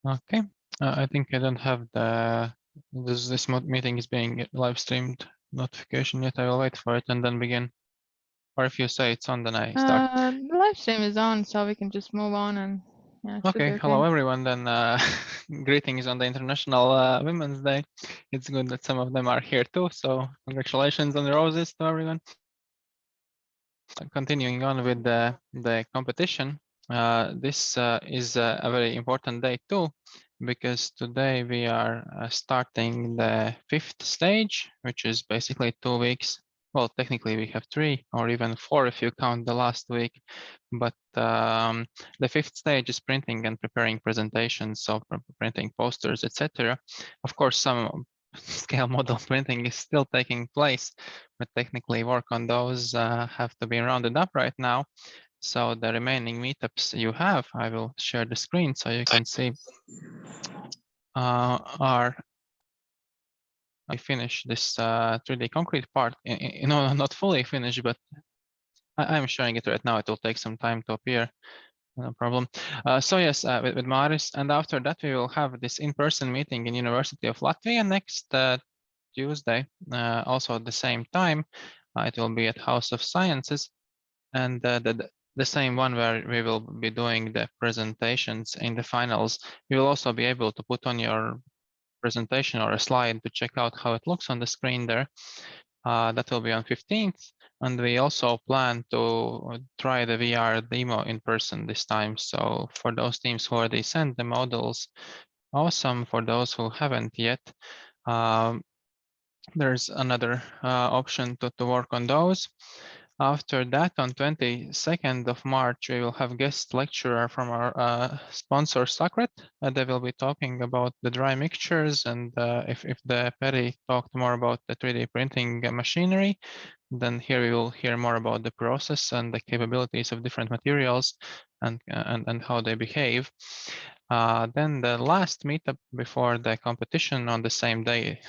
Okay. I think I don't have this meeting is being live streamed notification yet. I will wait for it and then begin. Or if you say it's on, then I start. The live stream is on, so we can just move on and yeah, it should be Okay. okay. Hello, everyone. Then greetings on the International Women's Day. It's good that some of them are here too. So congratulations on the roses to everyone. Continuing on with the competition, this is a very important day too, because today we are starting the 5th stage, which is basically 2 weeks. Well, technically we have 3 or even 4 if you count the last week, but the 5th stage is printing and preparing presentations, so printing posters, etc. Of course, some scale model printing is still taking place, but technically work on those have to be rounded up right now. So the remaining meetups you have, I will share the screen so you can see are I finish this 3D concrete part. No, not fully finished, but I'm showing it right now. It will take some time to appear. No problem. So yes, with Māris, and after that we will have this in-person meeting in University of Latvia next Tuesday, also at the same time. It will be at House of Sciences, and the same one where we will be doing the presentations in the finals. You will also be able to put on your presentation or a slide to check out how it looks on the screen there. That will be on 15th. And we also plan to try the VR demo in person this time. So for those teams who already sent the models, awesome. For those who haven't yet, um, there's another option to work on those. After that, on 22nd of March, we will have guest lecturer from our sponsor, Sacred. They will be talking about the dry mixtures, and if the Perry talked more about the 3D printing machinery, then here we will hear more about the process and the capabilities of different materials and how they behave. Then the last meetup before the competition on the same day,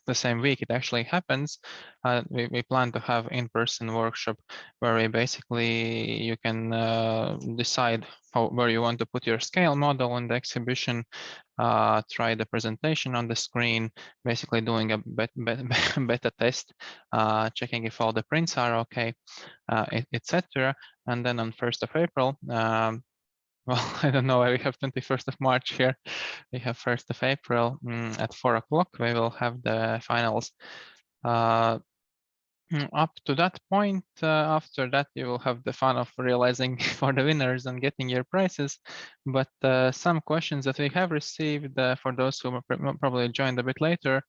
the same week it actually happens, we plan to have in-person workshop where we basically you can decide where you want to put your scale model in the exhibition, try the presentation on the screen, basically doing a beta test, checking if all the prints are okay, etc. And then on 1st of April, well, I don't know why we have 21st of March here. We have 1st of April at 4 o'clock. We will have the finals. Up to that point, after that, you will have the fun of realizing for the winners and getting your prizes. But some questions that we have received for those who probably joined a bit later,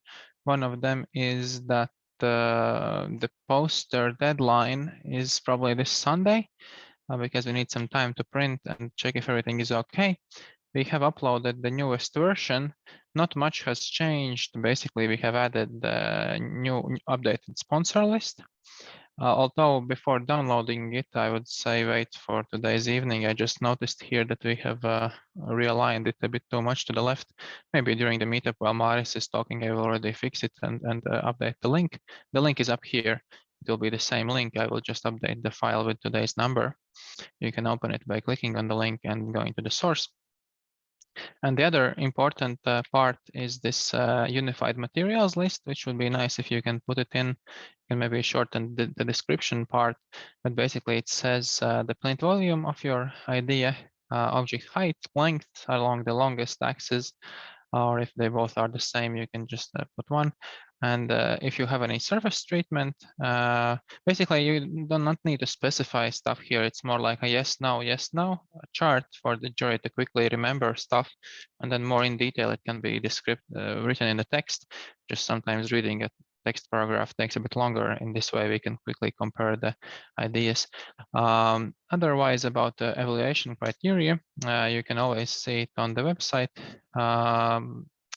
one of them is that the poster deadline is probably this Sunday because we need some time to print and check if everything is okay. We have uploaded the newest version. Not much has changed. Basically, we have added the new updated sponsor list. Although before downloading it, I would say wait for today's evening. I just noticed here that we have realigned it a bit too much to the left. Maybe during the meetup while Māris is talking, I will already fix it and update the link. The link is up here. It will be the same link. I will just update the file with today's number. You can open it by clicking on the link and going to the source. And the other important part is this unified materials list, which would be nice if you can put it in. You can maybe shorten the description part, but basically it says the print volume of your idea, object height, length along the longest axis, or if they both are the same, you can just put one. And if you have any surface treatment, basically you do not need to specify stuff here. It's more like a yes, no, chart for the jury to quickly remember stuff. And then more in detail, it can be written in the text. Just sometimes reading a text paragraph takes a bit longer. In this way, we can quickly compare the ideas. Otherwise, about the evaluation criteria, you can always see it on the website.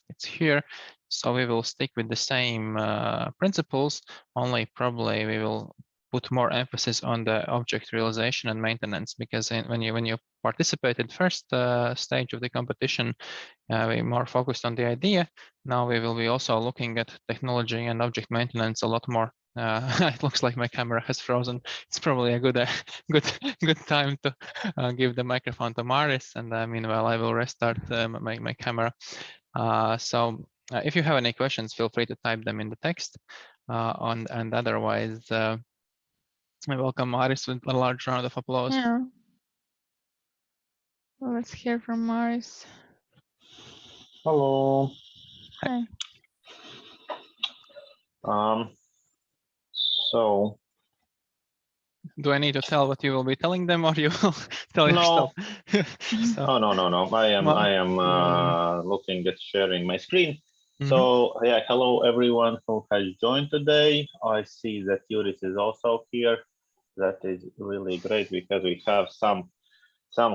It's here. So we will stick with the same principles, only probably we will put more emphasis on the object realization and maintenance, because when you participated first stage of the competition, we more focused on the idea. Now we will be also looking at technology and object maintenance a lot more It looks like my camera has frozen. It's probably a good good time to give the microphone to Māris, and meanwhile I will restart my camera. So if you have any questions, feel free to type them in the text. And otherwise, I welcome Māris with a large round of applause. Yeah. Well, let's hear from Māris. Hello. Hi. So Do I need to tell what you will be telling them, or you will tell no. yourself? So, Oh no. I am Well, looking at sharing my screen. mhm. So yeah, hello everyone who has joined today. I see that Yuris is also here. That is really great because we have some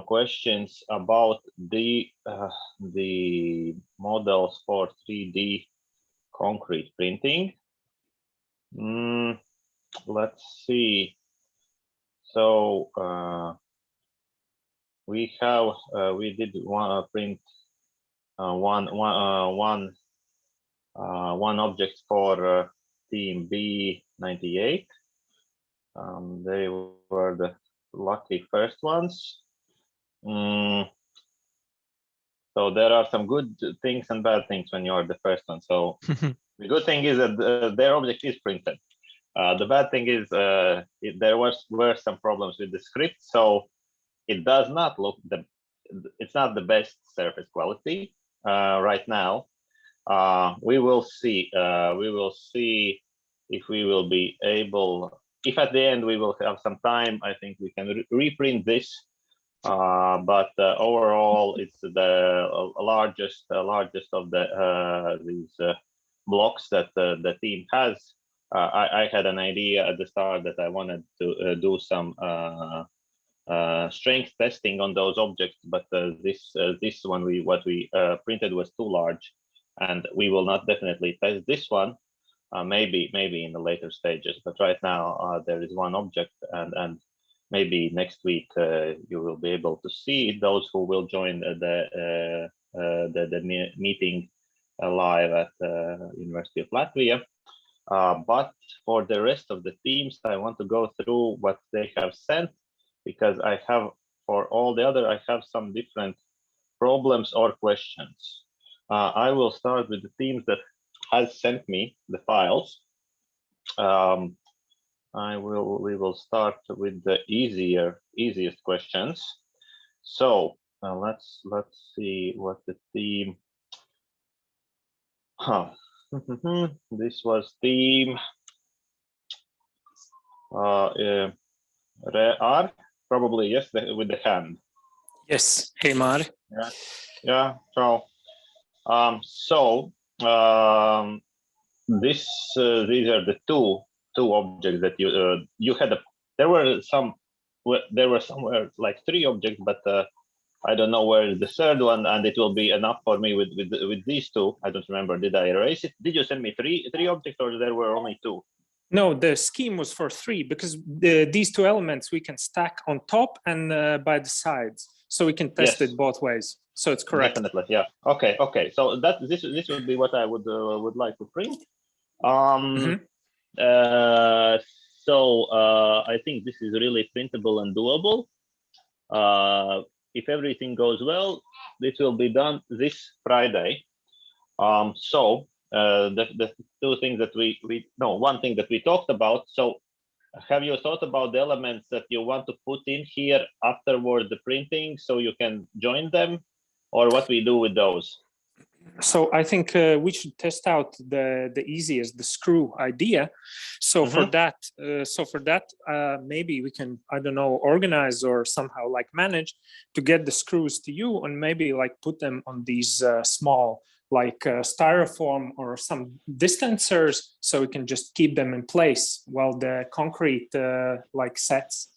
questions about the models for 3D concrete printing. Let's see. So we did print one object for team B98. They were the lucky first ones. So there are some good things and bad things when you are the first one. So the good thing is that their object is printed. The bad thing is there were some problems with the script, so it does not look it's not the best surface quality right now. We will see. We will see if we will be able. If at the end we will have some time, I think we can reprint this. But overall, it's the largest of these blocks that the team has. I had an idea at the start that I wanted to do some strength testing on those objects, but this one what we printed was too large, and we will not definitely test this one. Maybe in the later stages, but right now there is one object, and maybe next week you will be able to see those who will join the meeting live at University of Latvia. But for the rest of the teams, I want to go through what they have sent, because I have, for all the other, I have some different problems or questions. I will start with the teams that has sent me the files. We will start with the easiest questions. So let's see what the team. This was team Re-R, probably, yes, with the hand. Yes. Hey, Māri. Yeah. So these are the two objects that you had. There were somewhere like 3 objects, but I don't know where is the third one, and it will be enough for me with these 2. I don't remember. Did I erase it? Did you send me three objects, or there were only 2? No, the scheme was for 3 because these 2 elements we can stack on top and by the sides, so we can test it both ways. So it's correct. Definitely, yeah. Okay. So this would be what I would like to print. So I think this is really printable and doable. If everything goes well, this will be done this Friday. So the 2 things that one thing that we talked about. So have you thought about the elements that you want to put in here afterward the printing, so you can join them, or what we do with those? So I think we should test out the easiest, the screw idea. So for that, maybe we can, I don't know, organize or somehow like manage to get the screws to you, and maybe like put them on these small like styrofoam or some distancers, so we can just keep them in place while the concrete like sets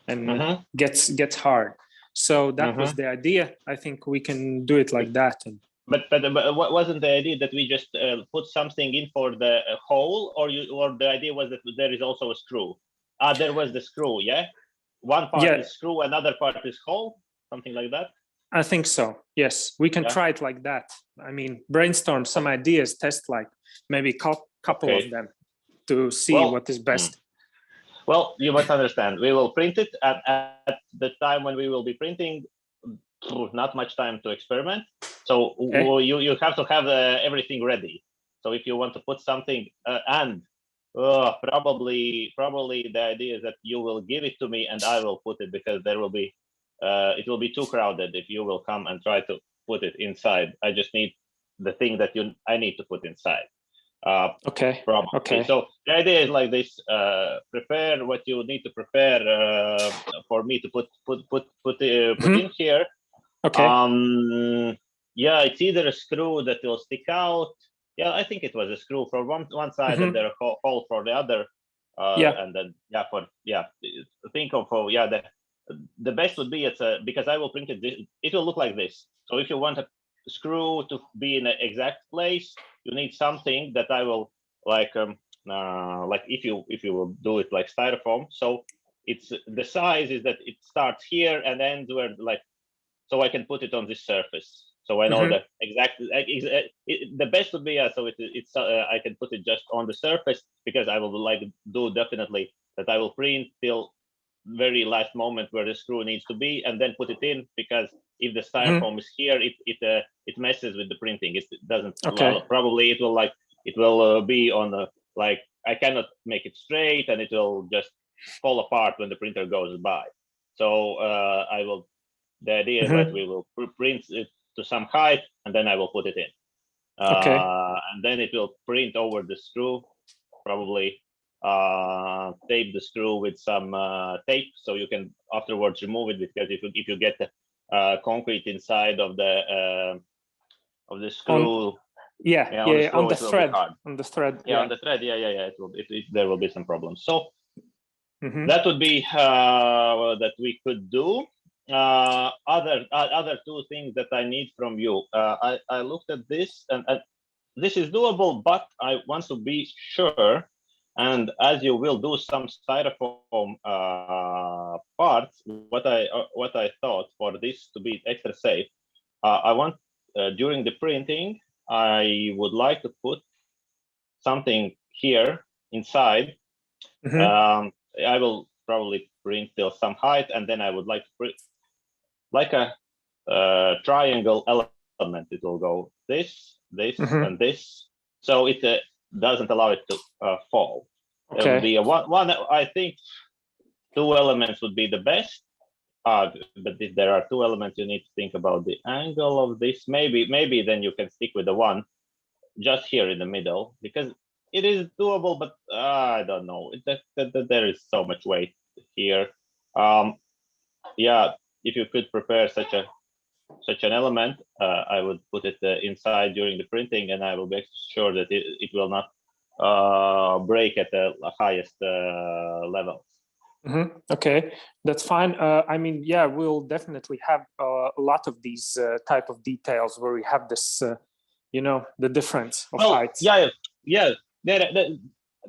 and gets hard. So that was the idea. I think we can do it like that. But what wasn't the idea that we just put something in for the hole, or the idea was that there is also a screw? There was the screw, yeah? One part is screw, another part is hole, something like that? I think so, yes. We can try it like that. I mean, brainstorm some ideas, test like maybe couple of them. to see Well, what is best. Well, you must understand, we will print it at the time when we will be printing, not much time to experiment. So you have to have everything ready. So if you want to put something probably the idea is that you will give it to me and I will put it, because there will be it will be too crowded if you will come and try to put it inside. I just need the thing that I need to put inside. Probably. Okay. So the idea is like this: prepare what you need to prepare for me to put in here. Okay. Yeah, it's either a screw that will stick out. Yeah, I think it was a screw from one side and there a hole for the other. And then think of the best would be because I will print it. It will look like this. So if you want a screw to be in an exact place, you need something that I will like if you will do it like styrofoam. So it's the size is that it starts here and ends where so I can put it on this surface. So I know that exactly. The best would be so it's I can put it just on the surface, because I will do definitely that I will print till very last moment where the screw needs to be, and then put it in, because if the styrofoam is here, it messes with the printing. It doesn't. Probably it will be on I cannot make it straight, and it will just fall apart when the printer goes by. So the idea is that we will print it to some height, and then I will put it in. And then it will print over the screw, probably tape the screw with some tape, so you can afterwards remove it, because if you get concrete inside of the screw, on the thread, on the thread, there will be some problems. So that would be that we could do. Other two things that I need from you. I looked at this, and this is doable, but I want to be sure. And as you will do some styrofoam parts, what I thought for this to be extra safe, I want during the printing, I would like to put something here inside. I will probably print till some height, and then I would like to print like a triangle element. It will go this, and this, so it doesn't allow it to fall. There will be one. I think 2 elements would be the best. But if there are 2 elements, you need to think about the angle of this. Maybe then you can stick with the one just here in the middle, because it is doable. But I don't know. There is so much weight here. If you could prepare such an element, I would put it inside during the printing, and I will be sure that it will not break at the highest levels. Okay, that's fine. I mean, we'll definitely have a lot of these type of details where we have this, the difference of heights. The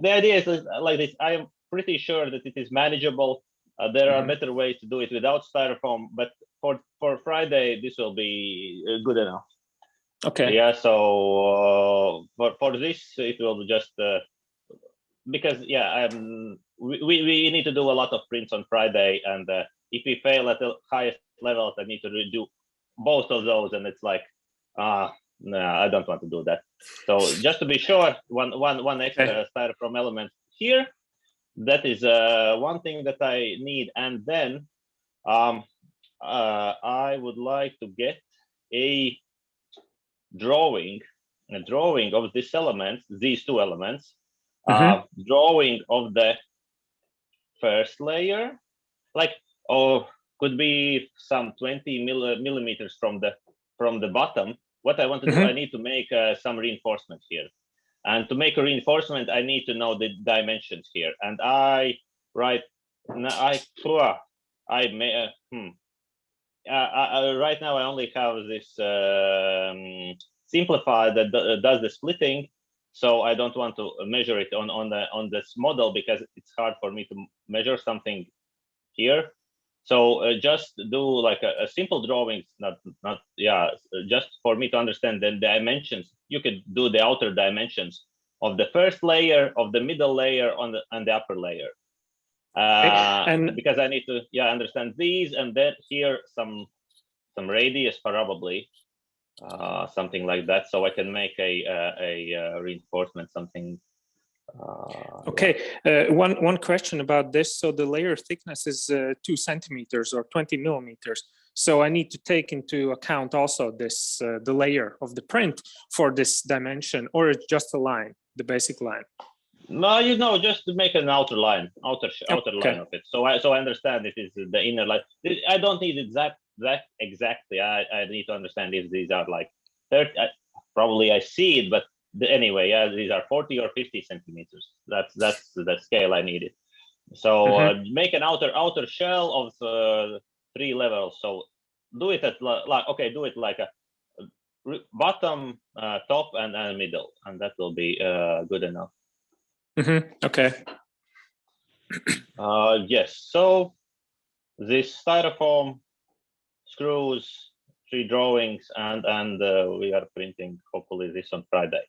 idea is like this. I am pretty sure that it is manageable. There are better ways to do it without styrofoam, but for Friday, this will be good enough. Okay. Yeah. So for this, it will just because we need to do a lot of prints on Friday, and if we fail at the highest levels, I need to redo both of those, and it's like, no, I don't want to do that. So just to be sure, one extra styrofoam element here. That is one thing that I need, and then I would like to get a drawing of these elements, these 2 elements, drawing of the first layer, could be some 20 millimeters from the bottom. What I want to do, I need to make some reinforcement here. And to make a reinforcement, I need to know the dimensions here. And right now I only have this simplified that does the splitting, so I don't want to measure it on this model, because it's hard for me to measure something here. So just do like a simple drawings, just for me to understand the dimensions. You could do the outer dimensions of the first layer, of the middle layer, on the upper layer. And because I need to understand these, and then here some radius probably, something like that, so I can make a reinforcement, something. Okay, one question about this. So the layer thickness is 2 centimeters or 20 millimeters. So I need to take into account also this the layer of the print for this dimension, or it's just a line, the basic line. No, just to make an outer line, outer line of it. So I understand it is the inner line. I don't need that exactly. I need to understand if these are like 30. Probably I see it, but anyway, these are 40 or 50 centimeters. That's the scale I needed. So make an outer shell of 3 levels. So do it at do it like a bottom, top, and middle, and that will be good enough. Okay. Yes. So this styrofoam, screws, 3 drawings, and we are printing hopefully this on Friday.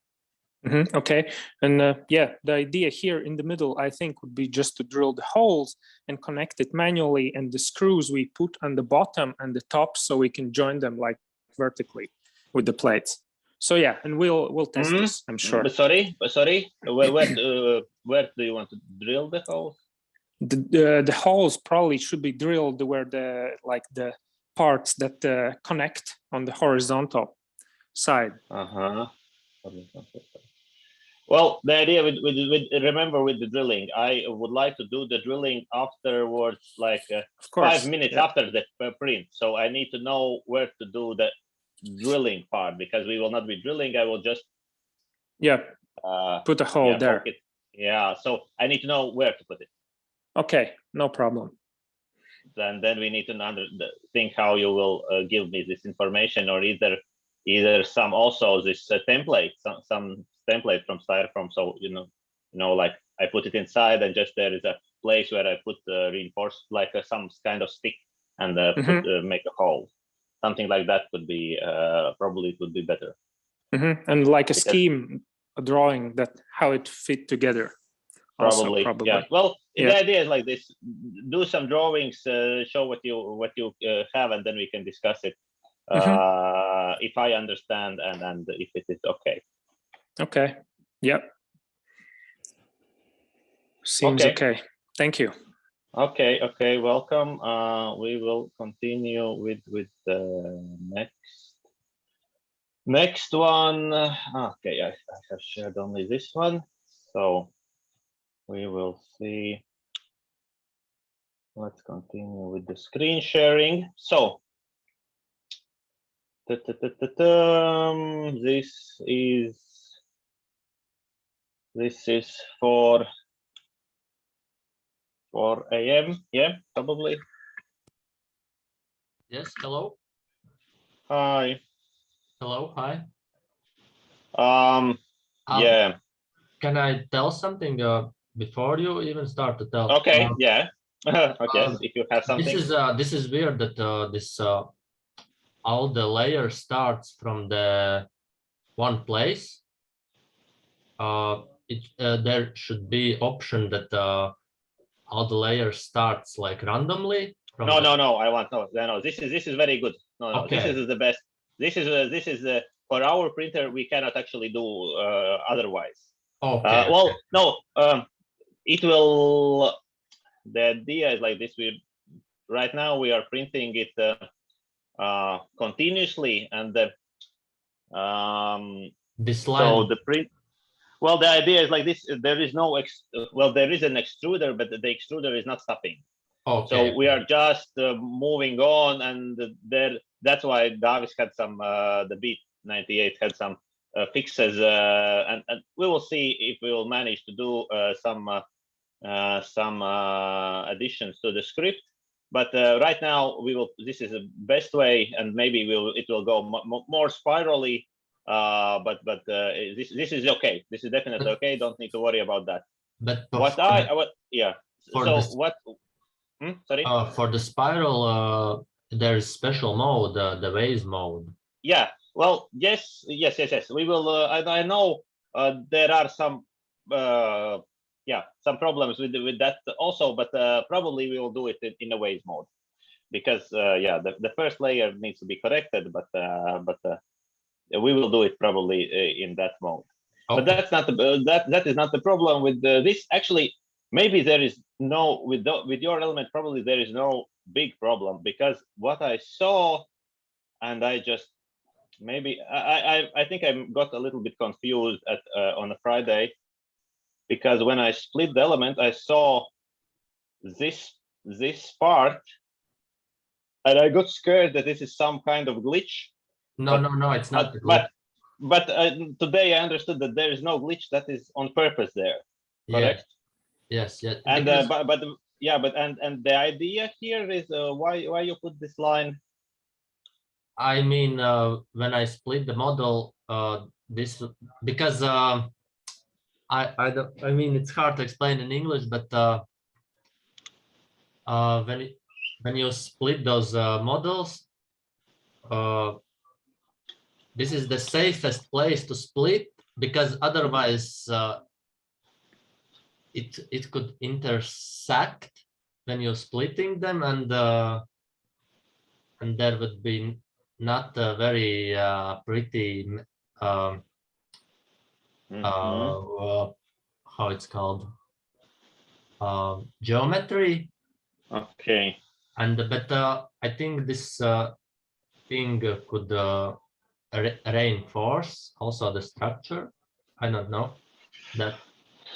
Okay, and yeah, the idea here in the middle, I think, would be just to drill the holes and connect it manually, and the screws we put on the bottom and the top, so we can join them like vertically with the plates. So yeah, and we'll test this, I'm sure. Sorry, where do you want to drill the holes? The holes probably should be drilled where the parts that connect on the horizontal side. Well, the idea with remember with the drilling, I would like to do the drilling afterwards, like 5 minutes after the print. So I need to know where to do the drilling part, because we will not be drilling. I will just put a hole there. So I need to know where to put it. Okay, no problem. Then we need to think how you will give me this information, or either some also this template, some template from styrofoam. So like I put it inside, and just there is a place where I put reinforced, like some kind of stick, and make a hole. Something like that would be probably it would be better. And like a scheme, a drawing that how it fit together. Probably. Yeah. Well, the idea is like this: do some drawings, show what you have, and then we can discuss it. If I understand and if it is okay. Okay. Yep. Seems okay. Thank you. Okay. Welcome. We will continue with the next one. Okay, I have shared only this one, so we will see. Let's continue with the screen sharing. So this is for 4 a.m. Yeah, probably. Yes. Hello. Hi. Hello. Hi. Yeah. Can I tell something before you even start to tell? Okay. Yeah. Okay. If you have something. This is weird that this all the layer starts from the one place. There should be option that all the layers starts like randomly. No. I want no. This is very good. No. Okay. This is the best. This is for our printer. We cannot actually do otherwise. Okay. Well, no. It will. The idea is like this. Right now we are printing it continuously, and this line. So the print. Well, the idea is like this. There is no there is an extruder, but the extruder is not stopping. Okay. So we are just moving on, and that's why Davis had some the B98 had some fixes, and we will see if we will manage to do some additions to the script. But right now this is the best way, and maybe it will go more spirally. But this is okay. This is definitely okay. Don't need to worry about that. But sorry. For the spiral, there is special mode, the vase mode. Yeah. Well, yes. We will. I know there are some some problems with that also, but probably we will do it in a ways mode, because the first layer needs to be corrected, but we will do it probably in that mode. Okay. But that's not that is not the problem with this. Actually, maybe there is no with your element. Probably there is no big problem, because what I saw, and I just maybe I think I got a little bit confused on a Friday, because when I split the element, I saw this part, and I got scared that this is some kind of glitch. No, it's not. But today I understood that there is no glitch. That is on purpose there. Correct? Yes. And Because, and the idea here is why you put this line. I mean, when I split the model, this because I mean, it's hard to explain in English, but when you split those models, this is the safest place to split, because otherwise it could intersect when you're splitting them, and there would be not a very pretty how it's called, geometry. Okay. And but I think this thing could reinforce also the structure. I don't know, that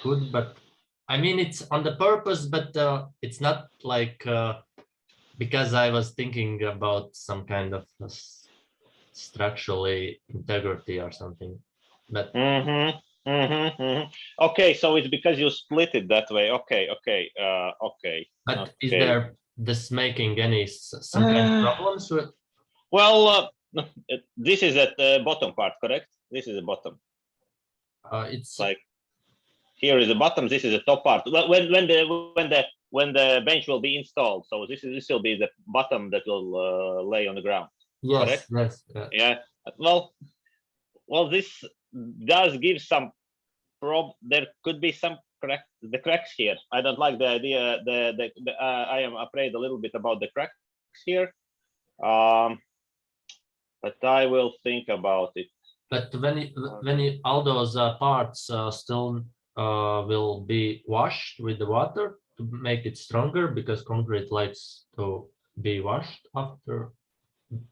could, but I mean, it's on the purpose, but it's not like because I was thinking about some kind of structurally integrity or something. But okay, so it's because you split it that way. Okay. But is there this making any some kind of problems with? Well, this is at the bottom part, correct? This is the bottom. It's like here is the bottom. This is the top part. When the bench will be installed, so this will be the bottom that will lay on the ground. Yes. Correct? Yes. Yeah. Well, this does give some there could be some cracks here. I don't like the idea. I am afraid a little bit about the cracks here. But I will think about it. But when all those parts still will be washed with the water to make it stronger, because concrete likes to be washed after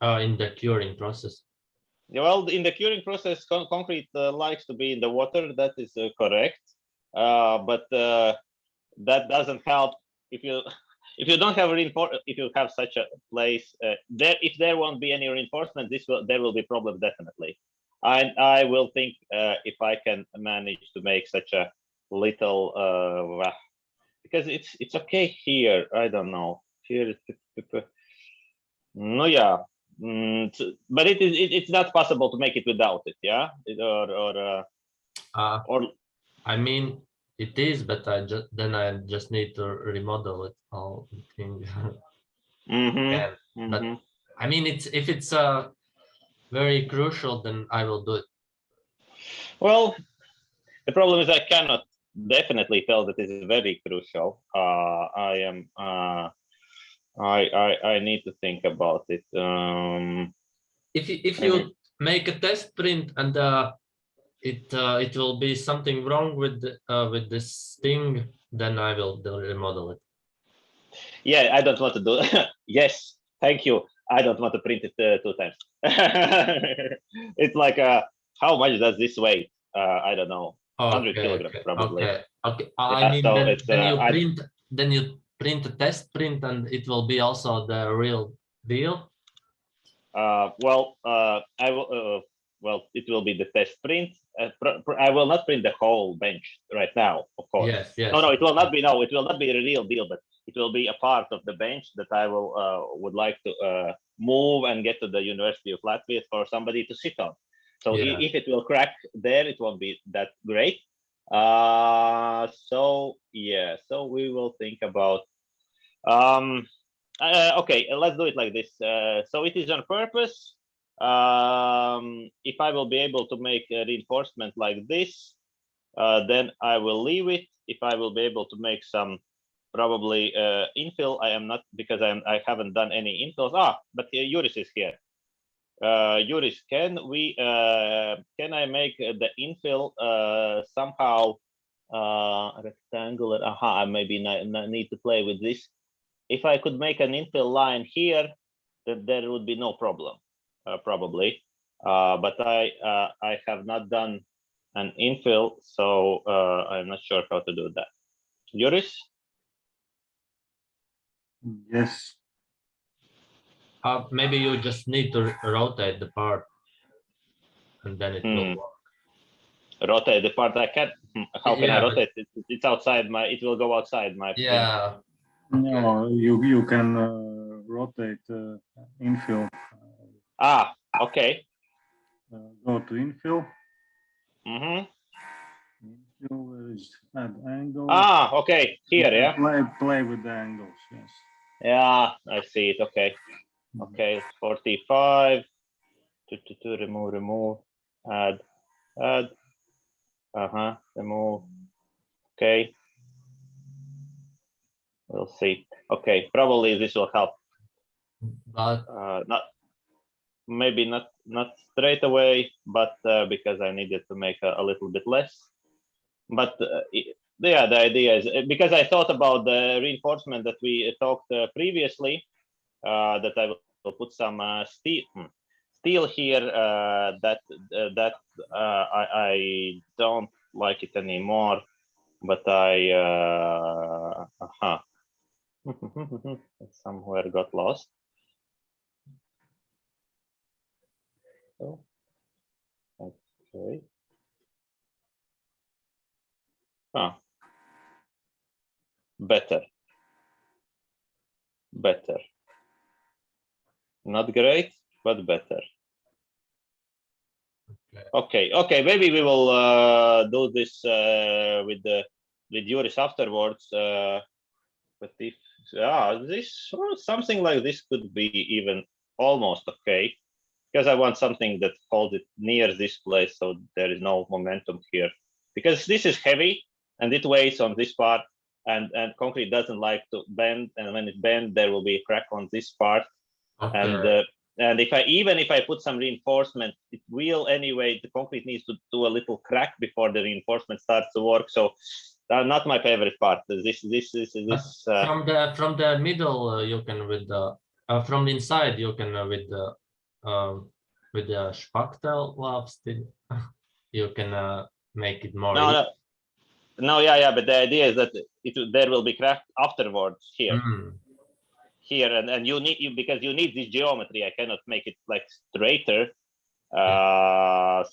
in the curing process. Yeah, well, in the curing process, concrete likes to be in the water. That is correct. But that doesn't help if you don't have if you have such a place if there won't be any reinforcement, there will be problems definitely. I will think if I can manage to make such a little because it's okay here. I don't know here. No, yeah. But it's not possible to make it without it, yeah, or I mean, it is, but I just need to remodel it all thing. But I mean, if it's very crucial, then I will do it. Well, the problem is I cannot definitely tell that it is very crucial. I need to think about it. If you make a test print and it will be something wrong with this thing, then I will remodel it. Yeah, I don't want to do it. Yes, thank you. I don't want to print it 2 times. It's like how much does this weigh? I don't know. 100 kilograms probably. Okay. I mean, then you print a test print, and it will be also the real deal. Well, I will. Well, it will be the test print. I will not print the whole bench right now, of course. Yes. No, it will not be. No, it will not be a real deal, but it will be a part of the bench that I would like to move and get to the University of Latvia for somebody to sit on. So if it will crack there, it won't be that great. So we will think about. Okay, let's do it like this. So it is on purpose. if I will be able to make a reinforcement like this, then I will leave it. If I will be able to make some probably infill, I am not, because I haven't done any infills. But Juris is here. Juris, can I make the infill somehow rectangular? I maybe need to play with this. If I could make an infill line here, then there would be no problem, probably. But I have not done an infill, so I'm not sure how to do that. Juris? Yes. Maybe you just need to rotate the part, and then it will work. Rotate the part. I can't. How can I Yeah, rotate it? It's outside my. It will go outside my. Yeah. No, you can rotate infill. Okay. Go to infill. Mm-hmm. Is add angle. Okay. Here, yeah. Play with the angles. Yes. Yeah, I see it. Okay. Okay. 45. Remove. Add. Remove. Okay. We'll see. Okay. Probably this will help. But maybe not straight away, but because I needed to make a little bit less. But yeah, the idea is, because I thought about the reinforcement that we talked previously, that I will put some steel here, that I don't like it anymore, but I somewhere got lost. Oh, okay. Better. Not great, but better. Okay. Maybe we will do this with Juris afterwards. But if this something like this could be even almost okay, because I want something that holds it near this place, so there is no momentum here. Because this is heavy and it weighs on this part, and concrete doesn't like to bend, and when it bends, there will be a crack on this part. okay. And if I put some reinforcement, it will anyway. The concrete needs to do a little crack before the reinforcement starts to work. So not my favorite part. This From the middle, you can with the from the inside you can with the Spachtel you can make it more. No, yeah. But the idea is that there will be crack afterwards here. Here and you need because you need this geometry. I cannot make it like straighter. So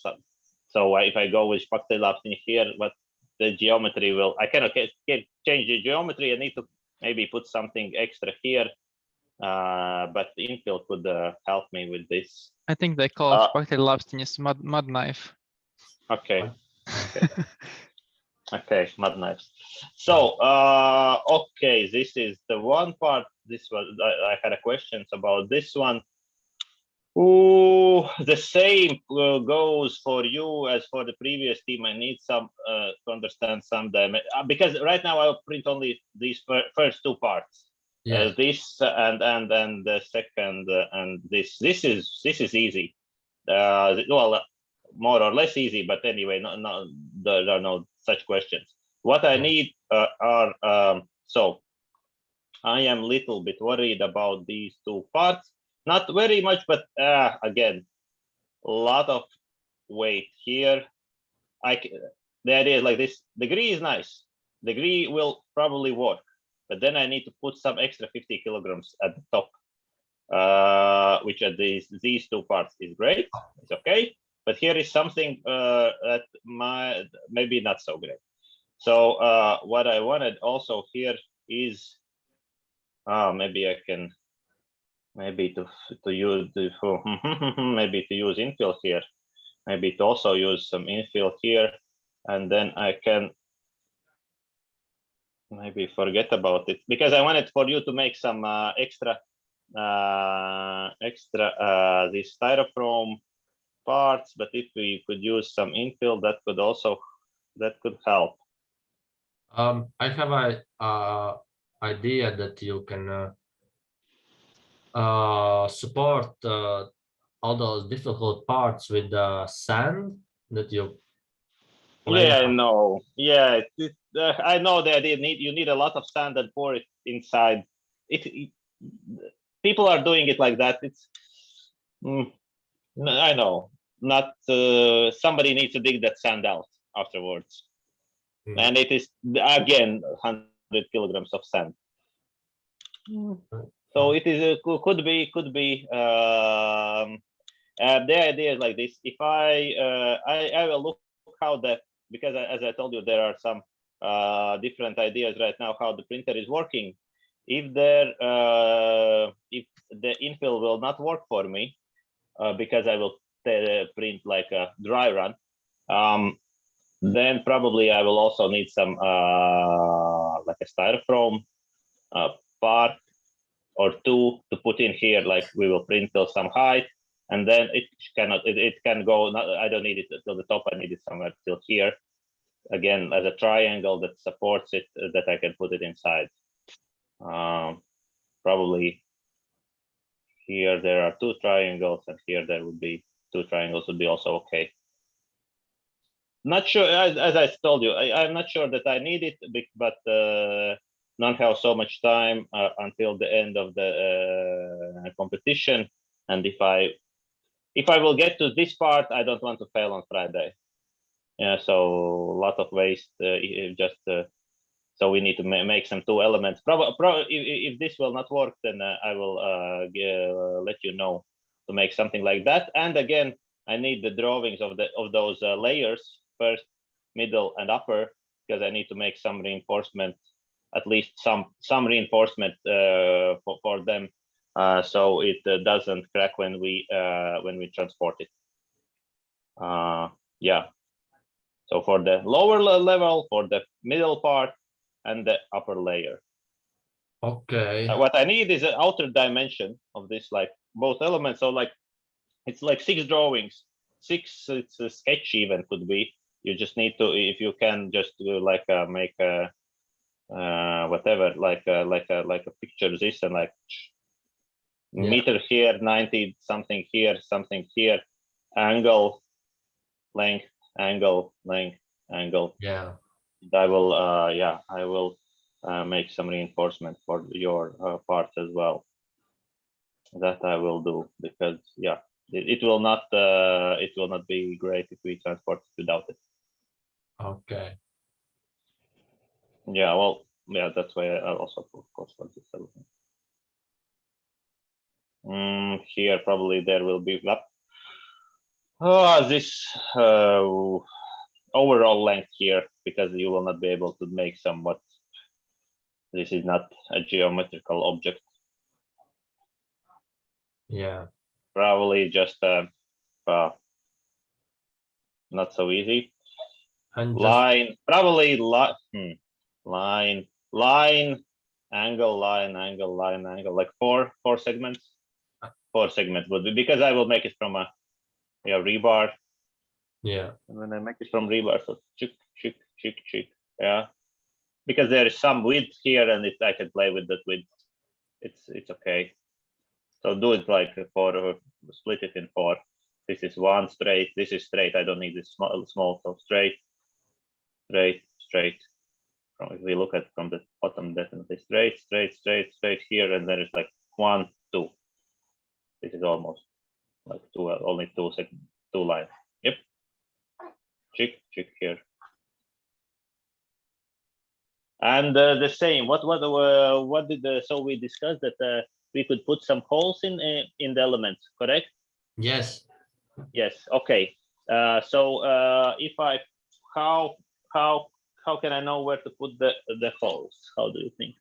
if I go with Spachtel in here, but the geometry will, I cannot change the geometry. I need to maybe put something extra here. But the infill could help me with this. I think they call Spachtel mud knife. Okay. Okay, mud knives. So okay, this is the one part. This was I had a questions about this one. The same goes for you as for the previous team. I need some to understand some because right now I'll print only these first two parts. Yeah. This and the second and this. This is easy. Well, more or less easy, but anyway, no, there are no such questions. What I need are so I am a little bit worried about these two parts. Not very much, but again, a lot of weight here. The idea is like this. Degree is nice. Degree will probably work, but then I need to put some extra 50 kilograms at the top, which at these two parts is great. It's okay. But here is something that maybe not so great. So what I wanted also here is maybe I can to use maybe to use infill here, maybe to also use some infill here, and then I can maybe forget about it because I wanted for you to make some extra extra these styrofoam parts, but if we could use some infill, that could help. I have a idea that you can support all those difficult parts with the sand that you lay Yeah, I on. know. Yeah, I know that you need a lot of sand and pour it inside. People are doing it like that. It's I know. Not somebody needs to dig that sand out afterwards, and it is again 100 kilograms of sand. So it is could be. The idea is like this. If I will look how because as I told you, there are some different ideas right now how the printer is working. If the infill will not work for me because I will print like a dry run, then probably I will also need some like a styrofoam part or two to put in here. Like we will print till some height, and then it can go. I don't need it till the top. I need it somewhere till here. Again, as a triangle that supports it, that I can put it inside. Probably here there are two triangles, and here there would be two triangles would be also okay. Not sure, as I told you, I'm not sure that I need it, but don't have so much time until the end of the competition. And if I will get to this part, I don't want to fail on Friday. Yeah, so a lot of waste. So we need to make some two elements. Probably if this will not work, then I will let you know to make something like that. And again, I need the drawings of those layers, first, middle, and upper, because I need to make some reinforcement, at least some reinforcement for them, so it doesn't crack when we transport it. Yeah. So for the lower level, for the middle part, and the upper layer. Okay. What I need is an outer dimension of this, like both elements. So like it's like 6 drawings, 6. It's a sketch even could be. You just need to, if you can, just like make a whatever, like a picture this and like meter here, 90 something here, something here, angle, length, angle, length, angle. Yeah. I will make some reinforcement for your parts as well. That I will do, because yeah, it will not be great if we transport it without it. Okay. Yeah, well, yeah, that's why I also of course want this everything. Here probably there will be this overall length here, because you will not be able to make somewhat. This is not a geometrical object. Yeah. Probably just not so easy. And Line, probably line, angle, line, angle, line, angle, like four segments. 4 segments would be, because I will make it from a rebar. Yeah. And when I make it from rebar, so chick, yeah. Because there is some width here, and I can play with that width. It's okay. So do it like split it in 4. This is 1 straight. This is straight. I don't need this small. So straight. If we look at from the bottom, definitely straight here, and there is like 1, 2. This is almost like 2, only 2 lines. Yep. Chick here. And the same. What did so we discussed that we could put some holes in the elements, correct? Yes. Yes. Okay. So if how can I know where to put the holes? How do you think?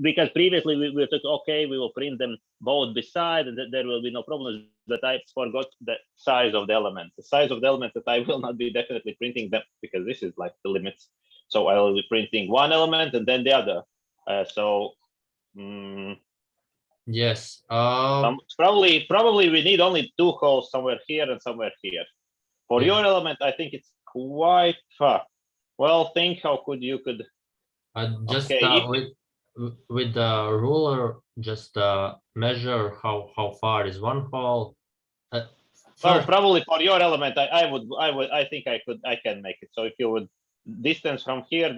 Because previously we took, okay, we will print them both beside, and there will be no problems. But I forgot the size of the element. The size of the element that I will not be definitely printing them, because this is like the limits. So I will be printing one element and then the other. So Yes. Probably we need only 2 holes somewhere here and somewhere here. For Yeah. your element, I think it's quite far. Well, think how you could. Just Okay, with the ruler, just measure how far is one hole. Well, First, probably for your element, I think I can make it. So if you would distance from here,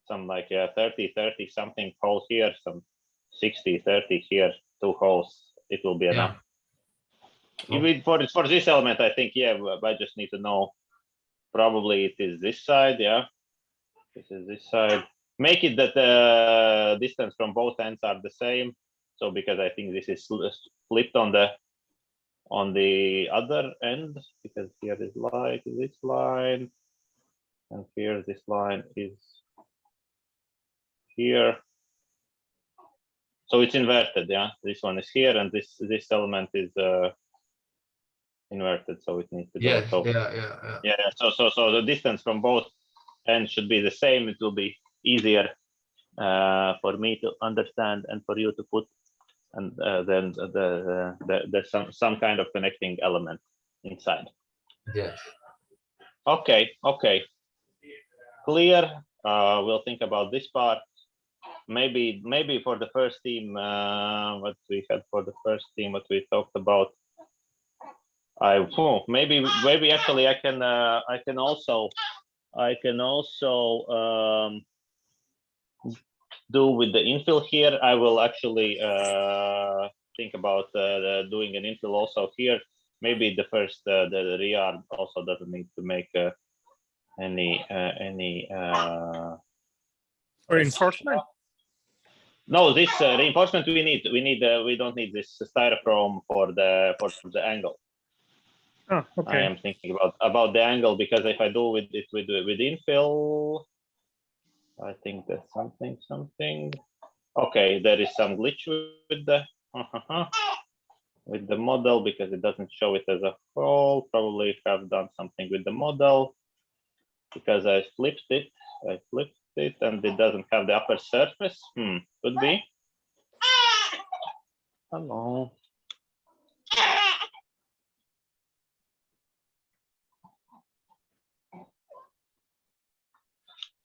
some like 30 something hole here, some 60, 30 here, 2 holes, it will be yeah. enough. Oh. Even for this element, I think, yeah, I just need to know, probably it is this side, yeah. This is this side. Make it that the distance from both ends are the same. So because I think this is flipped on the other end, because here is like this line, and here this line is here. So it's inverted, yeah. This one is here, and this element is inverted, so it needs to go. Yeah, So yeah. so the distance from both ends should be the same. It will be easier for me to understand and for you to put, and then there's some kind of connecting element inside. Yes. Okay, clear. We'll think about this part. Maybe for the first team, what we had for the first team, what we talked about. Maybe actually I can also do with the infill here. I will actually think about doing an infill also here. Maybe the first the rear also doesn't need to make any Reinforcement. No, this reinforcement we don't need this styrofoam for the angle. Oh, okay. I am thinking about the angle, because if I do with infill, I think that's something. Okay, there is some glitch with the with the model, because it doesn't show it as a whole. Probably have done something with the model, because I flipped it, and it doesn't have the upper surface. Could be. Hello.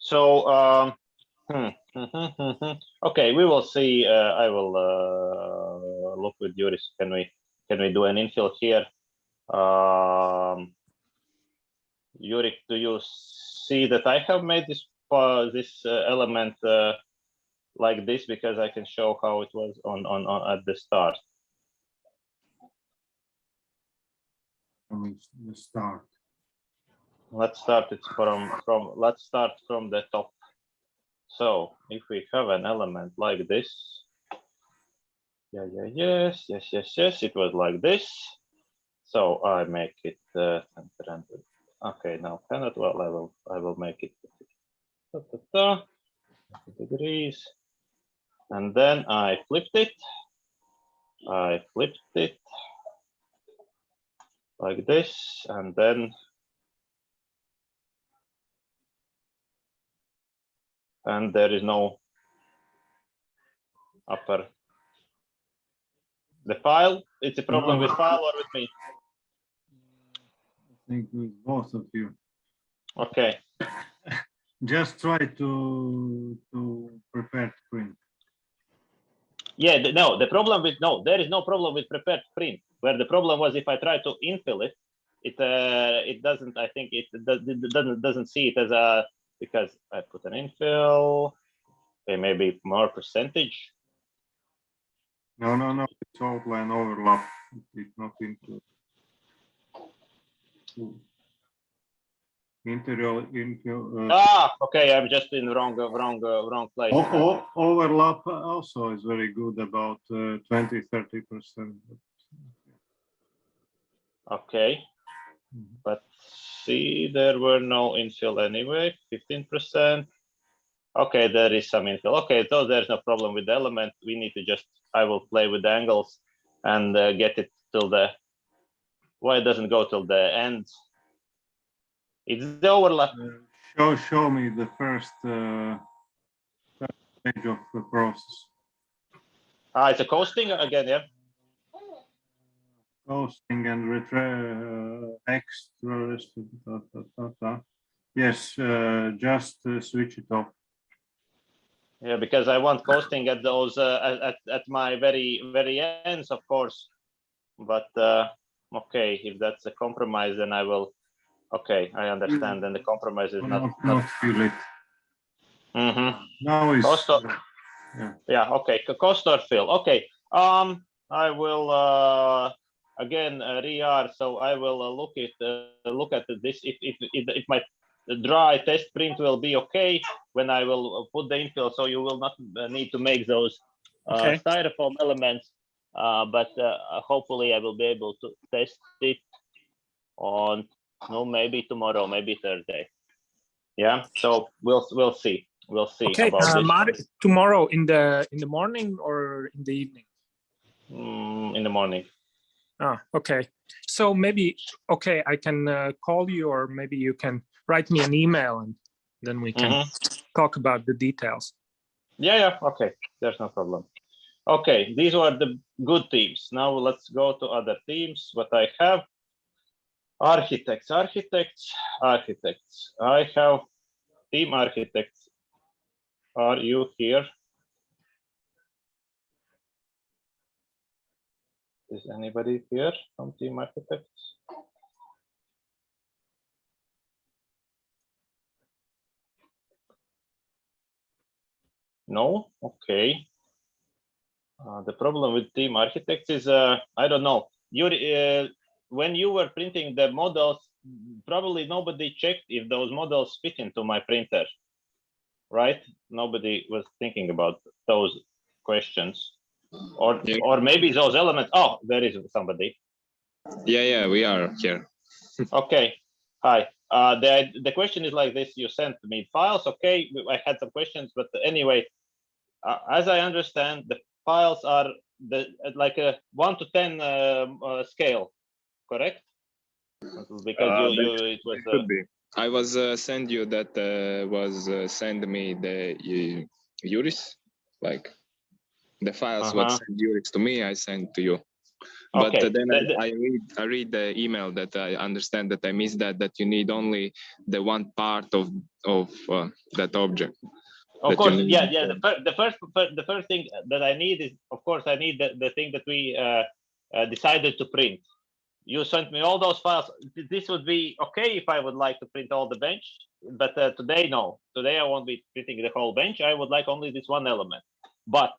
So okay, we will see. I will look with Juris. Can we do an infill here? Yurik, do you see that I have made this element like this, because I can show how it was on at the start. From the start. Let's start it let's start from the top. So if we have an element like this, yes, it was like this. So I make it okay, now cannot. Well, I will make it degrees, and then I flipped it like this, and then there is no upper. The file, it's a problem with file or with me? I think with both of you. Okay. Just try to prepare print. Yeah, the problem with there is no problem with prepared print. Where the problem was, if I try to infill it, it doesn't. I think it doesn't see it as a, because I put an infill. Okay, maybe more percentage. No. It's outline overlap. It's not into interior. Okay. I'm just in wrong place. Overlap also is very good, about 20-30%. Okay. But see, there were no infill anyway. 15%. Okay, there is some infill. Okay, so there's no problem with the element. We need to just, I will play with the angles and get it till the, why it doesn't go till the end. It's the overlap. Show me the first stage of the process. It's a coasting again, yeah. Coasting and extra. Yes, just switch it off. Yeah, because I want coasting at those at my very ends, of course. But okay, if that's a compromise, then I will. Okay, I understand. Then the compromise is not feel it. Now is cost or, yeah. Okay, cost or fill. Okay. I will again so I will look at this. If my dry test print will be okay when I will put the infill, so you will not need to make those styrofoam elements. But hopefully I will be able to test it on maybe tomorrow, maybe Thursday. Yeah, so we'll see. We'll see. Okay, about Māris, tomorrow in the morning or in the evening? In the morning. Okay. So maybe I can call you, or maybe you can write me an email, and then we can talk about the details. Yeah. Okay, there's no problem. Okay, these were the good themes. Now let's go to other themes. What I have. Architects. I have team architects. Are you here? Is anybody here from team architects? No? Okay. The problem with team architects is, I don't know. When you were printing the models, probably nobody checked if those models fit into my printer, right? Nobody was thinking about those questions, or maybe those elements. Oh, there is somebody. Yeah, we are here. Okay, hi. The question is like this: you sent me files. Okay, I had some questions, but anyway, as I understand, the files are like a 1 to 10 scale. Correct? Because it was. Could be. I was send you that send me the Juris, like the files what send Juris to me, I send to you. But Okay. then I read the email that I understand that I missed that you need only the one part of that object. Of course, yeah. The first thing that I need is, of course, I need the thing that we decided to print. You sent me all those files. This would be okay if I would like to print all the bench, but today, no. Today I won't be printing the whole bench. I would like only this one element. But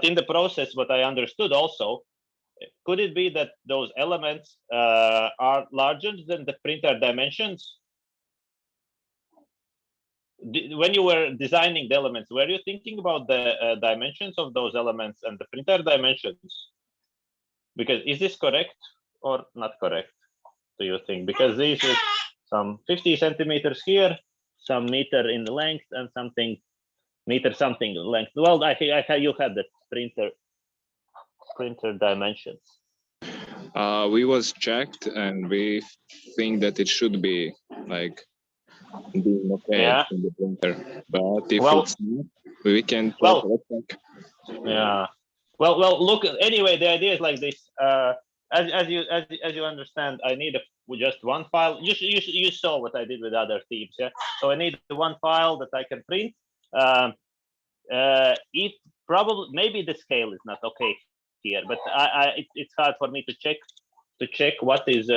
in the process, what I understood also, could it be that those elements are larger than the printer dimensions? When you were designing the elements, were you thinking about the dimensions of those elements and the printer dimensions? Because is this correct or not correct, do you think? Because this is some 50 centimeters here, some meter in length, and something meter something length. Well, I think you had the printer dimensions. We was checked, and we think that it should be like being okay in the printer. But if it's not, we can. Yeah. Well, look. Anyway, the idea is like this. As you understand, I need just one file. You saw what I did with other themes, yeah. So I need one file that I can print. If probably maybe the scale is not okay here, but it's hard for me to check what is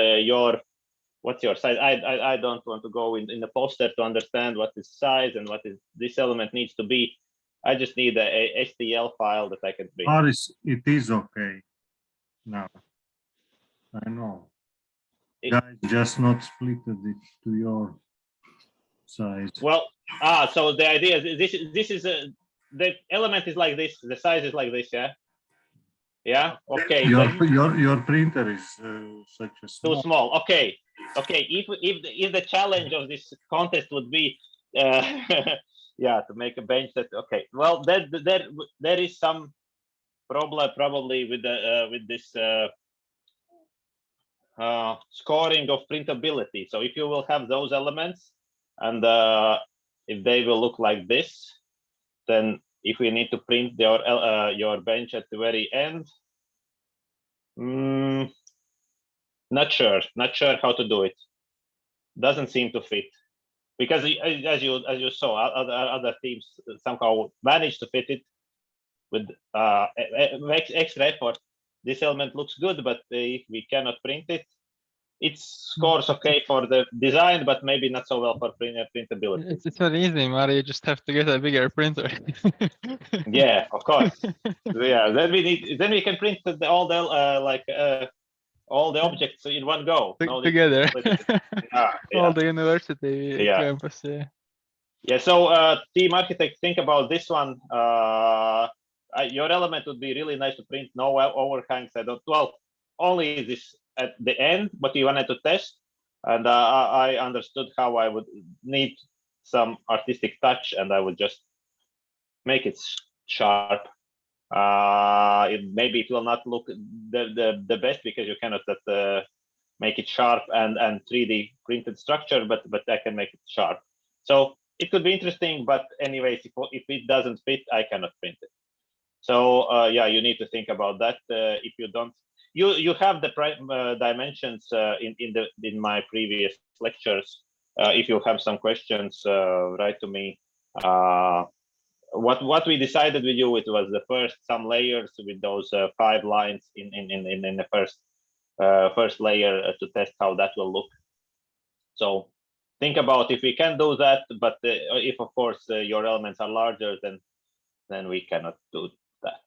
what's your size. I don't want to go in the poster to understand what is size and what is this element needs to be. I just need a STL file that I can print. Māris, it is okay now. I know. Guys, just not split it to your size. Well, so the idea is this is the element is like this. The size is like this, yeah. Yeah. Okay. Your printer is such a small. Too small. Okay. If the challenge of this contest would be, yeah, to make a bench that. Okay. Well, there is some problem probably with this scoring of printability. So if you will have those elements, and if they will look like this, then if we need to print your bench at the very end, not sure how to do it. Doesn't seem to fit, because as you saw, other teams somehow managed to fit it with extra effort. This element looks good, but if we cannot print it, it scores okay for the design, but maybe not so well for printability. It's very easy, Mari. You just have to get a bigger printer. Yeah, of course. Yeah, then we can print all the objects in one go. No need to Together. split it. Yeah. All the university Yeah. campus, yeah. Yeah, so team architect, think about this one. Your element would be really nice to print, no overhangs. Only this at the end, but you wanted to test. And I understood how I would need some artistic touch, and I would just make it sharp. Maybe it will not look the best, because you cannot make it sharp and 3D printed structure, but I can make it sharp. So it could be interesting, but anyways, if it doesn't fit, I cannot print it. So yeah, you need to think about that. If you don't, you have the dimensions in my previous lectures. If you have some questions, write to me. What we decided with you, it was the first some layers with those 5 lines in the first layer to test how that will look. So think about if we can do that, but if of course your elements are larger, then we cannot do that.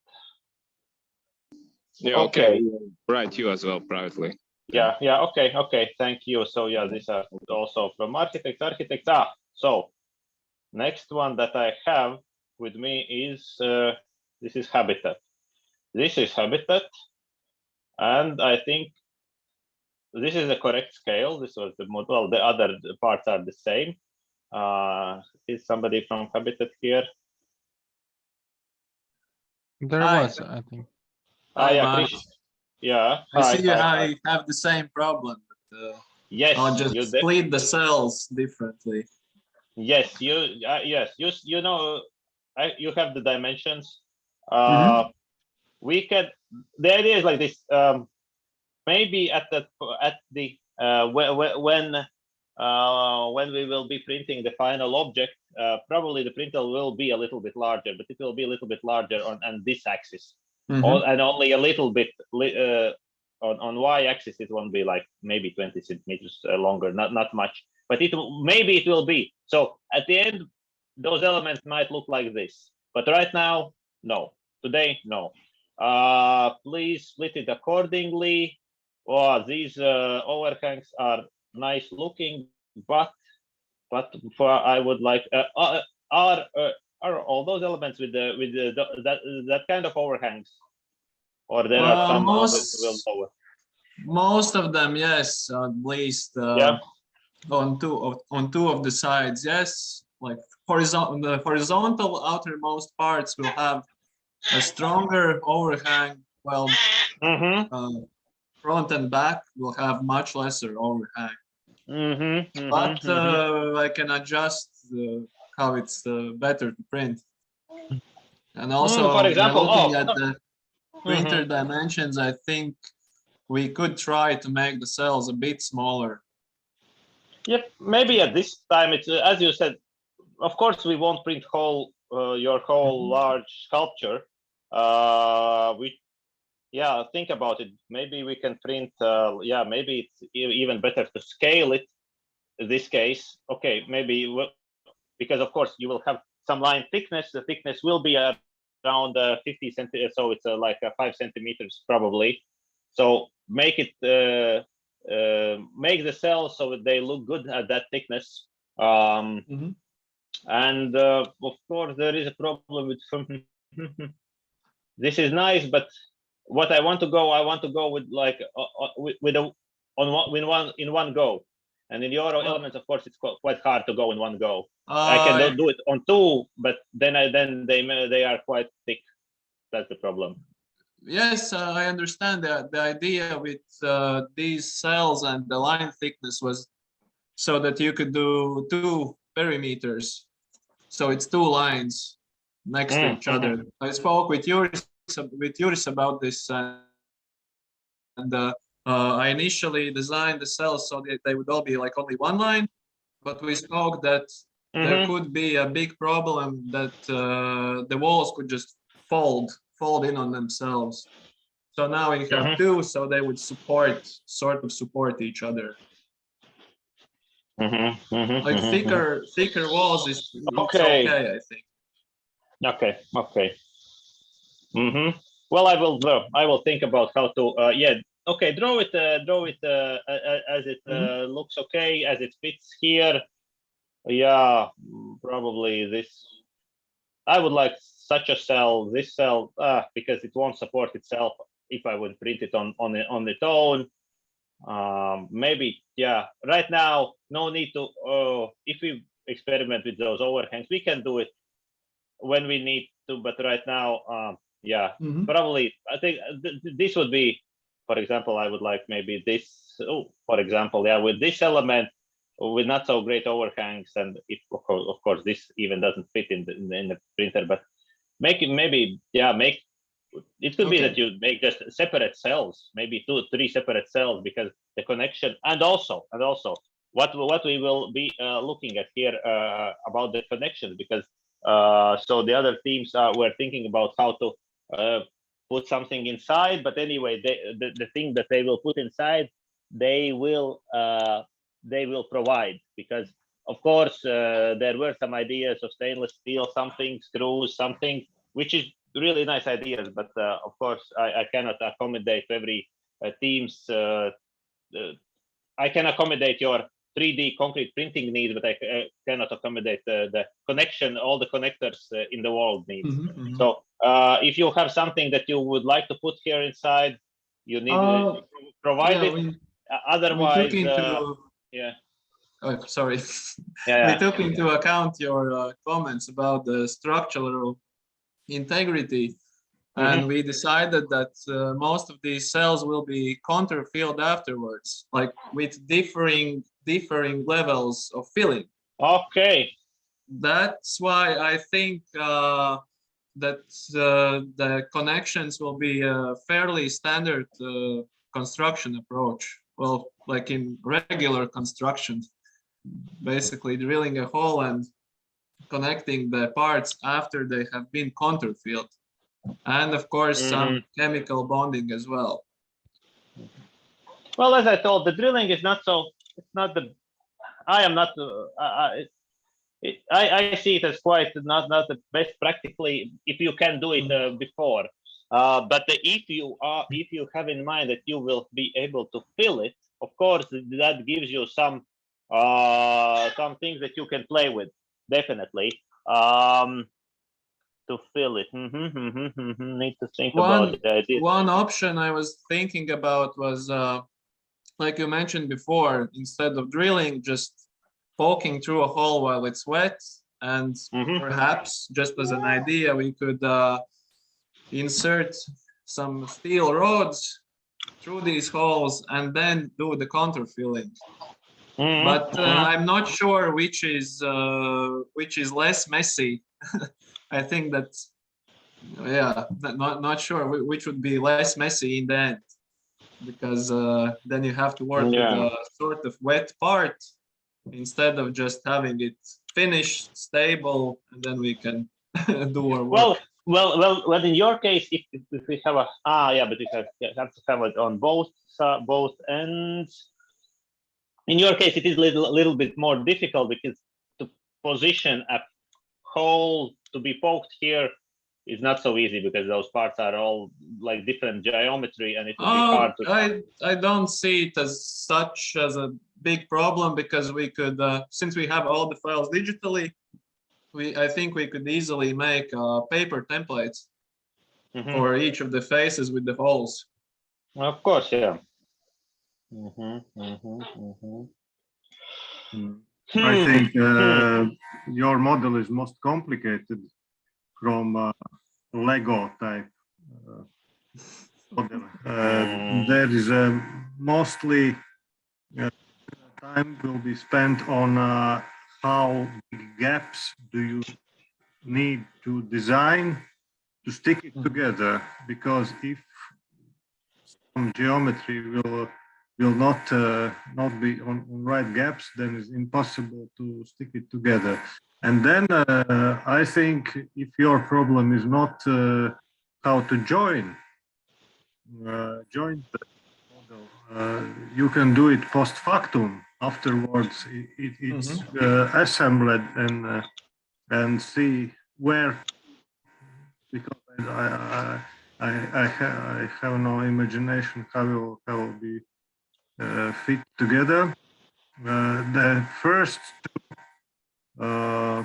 Yeah, okay. Write you as well privately. Yeah, okay, thank you. So yeah, these are also from architects. So next one that I have with me is this is habitat. This is habitat, and I think this is the correct scale. This was the well, the other parts are the same. Is somebody from habitat here? There Hi. was, I think. Hi, Yeah, Māris. Chris. Yeah. I see I have the same problem. But, yes. I'll just split the cells differently. Yes, you know, you have the dimensions. We can. The idea is like this. Maybe at the when we will be printing the final object, probably the printer will be a little bit larger, but it will be a little bit larger on this axis, and only a little bit on y-axis. It won't be like maybe 20 centimeters longer, not much, but maybe it will be. So at the end, those elements might look like this, but right now, no. Today, no. Please split it accordingly. Oh, these overhangs are nice looking, but I would like are all those elements with that kind of overhangs, or there are some lower? Most of them, yes, at least on two of the sides, yes. Like the horizontal outermost parts will have a stronger overhang, while front and back will have much lesser overhang. But I can adjust how it's better to print. And also, for example, looking at the printer dimensions, I think we could try to make the cells a bit smaller. Yep, maybe at this time, it's as you said. Of course, we won't print your whole large sculpture. Think about it. Maybe we can print. Maybe it's even better to scale it. In this case, okay, maybe because of course you will have some line thickness. The thickness will be around 50 centimeters, so it's like 5 centimeters probably. So make it make the cells so that they look good at that thickness. And of course, there is a problem with this is nice, but what I want to go with like in one go. And in your elements, of course, it's quite hard to go in one go. I can do it on 2, but then they are quite thick. That's the problem. Yes, I understand that. The idea with these cells and the line thickness was so that you could do 2 perimeters. So it's 2 lines. next to each other. I spoke with Juris about this, and I initially designed the cells so that they would all be like only one line, but we spoke that there could be a big problem that the walls could just fold in on themselves. So now we have two, so they would sort of support each other. Like thicker walls is okay, I think. Okay. Well, I will think about how to. Okay. Draw it as it looks okay, as it fits here. Yeah, probably this. I would like such a cell. This cell, because it won't support itself if I would print it on its own. Maybe, yeah. Right now, no need to. If we experiment with those overhangs, we can do it when we need to. But right now, yeah, probably. I think this would be, for example, I would like maybe this. For example, yeah, with this element, with not so great overhangs, and if of course this even doesn't fit in the printer, but make it maybe, yeah, make. It could be that you make just separate cells, maybe 2 or 3 separate cells, because the connection, and also what we will be looking at here about the connections, because so the other teams were thinking about how to put something inside, but anyway, the thing that they will put inside, they will provide, because of course there were some ideas of stainless steel, something, screws, something, which is really nice ideas, but of course I cannot accommodate every team's. I can accommodate your 3D concrete printing needs, but I cannot accommodate the connection, all the connectors in the world needs. So if you have something that you would like to put here inside, you need to provide it. Otherwise, yeah. Oh, sorry. Yeah. We took into account your comments about the structural integrity, and we decided that most of these cells will be counter-filled afterwards, like with differing levels of filling. Okay. That's why I think that the connections will be a fairly standard construction approach. Well, like in regular construction, basically drilling a hole and connecting the parts after they have been counter-filled, and of course some chemical bonding as well. Well, as I told, the drilling is not so. It's not the. I am not. I see it as quite not the best practically if you can do it before. But if you have in mind that you will be able to fill it, of course that gives you some things that you can play with, definitely. To fill it. Need to think about the idea. One option I was thinking about was, like you mentioned before, instead of drilling, just poking through a hole while it's wet, and perhaps, just as an idea, we could insert some steel rods through these holes and then do the counter filling. But I'm not sure which is less messy. I think that, yeah, not sure which would be less messy in the end, because then you have to work with a sort of wet part instead of just having it finished, stable, and then we can do our work. Well, in your case, if we have but we have to have it on both ends. In your case, it is a little bit more difficult, because to position a hole to be poked here is not so easy, because those parts are all like different geometry, and it would be hard to. I don't see it as such as a big problem, because we could, since we have all the files digitally, I think we could easily make paper templates for each of the faces with the holes. Of course, yeah. I think your model is most complicated from Lego type model. There is mostly time will be spent on how big gaps do you need to design to stick it together, because if some geometry will not be on right gaps, then it's impossible to stick it together. And then I think if your problem is not how to join the model, you can do it post factum. Afterwards, it's assembled and see where, because I have no imagination how will be fit together. The first two